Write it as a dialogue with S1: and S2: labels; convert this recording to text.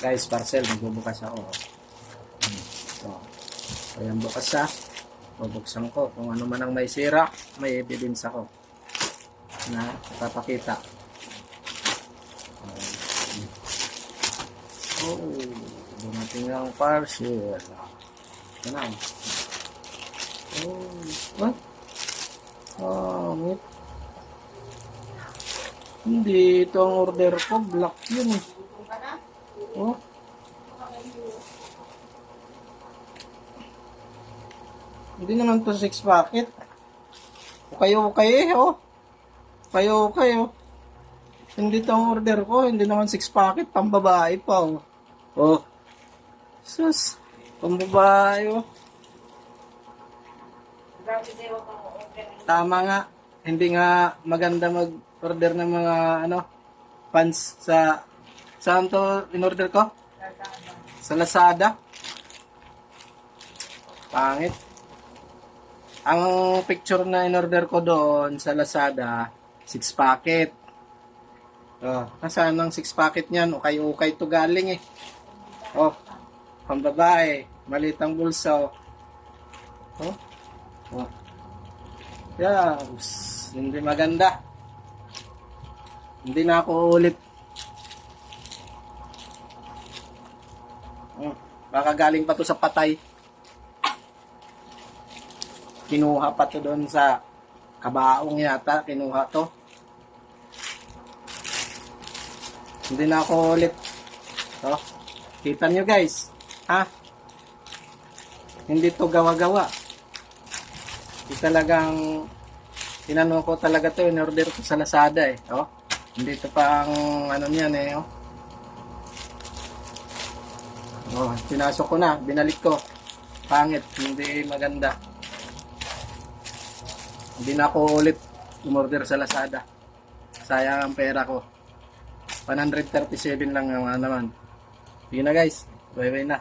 S1: Guys, parcel, magbubukas ako. So, ayan, bukas siya. Bubuksan ko. Kung ano man ang may sira, may evidence ako na papakita. Oh, dumating ang parcel. Ano? Oh, what? Oh, hindi ito ang order ko. Black yun. Oh. Hindi naman to 6 packet. Okay, oh. Okay, oh. Hindi to ang order ko. Hindi naman 6 packet. Pambabae pa, oh. Oh. Sus. Pambabae, oh. Tama nga. Hindi nga maganda mag-order ng mga, fans sa... Saan to in-order ko? Sa Lazada. Pangit. Ang picture na in-order ko doon sa Lazada, 6 packet. Oh, nasaan ang 6 packet niyan? Ukay-ukay to galing eh. Oh, pambabae. Maliit ang bulsa. Oh. Oh. Yes. Hindi maganda. Hindi na ako ulit. Baka galing pa to sa patay. Kinuha pa to doon sa kabaong yata. Kinuha to. Hindi na ako ulit. So, kita nyo guys. Ha? Hindi to gawa-gawa. Hindi talagang tinanong ko talaga to. In-order ko sa Lazada eh. Oh, hindi to pang ano niyan eh. Oh. Oh, pinasok ko na, binalik ko. Pangit, hindi maganda. Hindi na ako ulit umorder sa Lazada. Sayang ang pera ko. 137 lang naman. Sige na guys, bye bye na.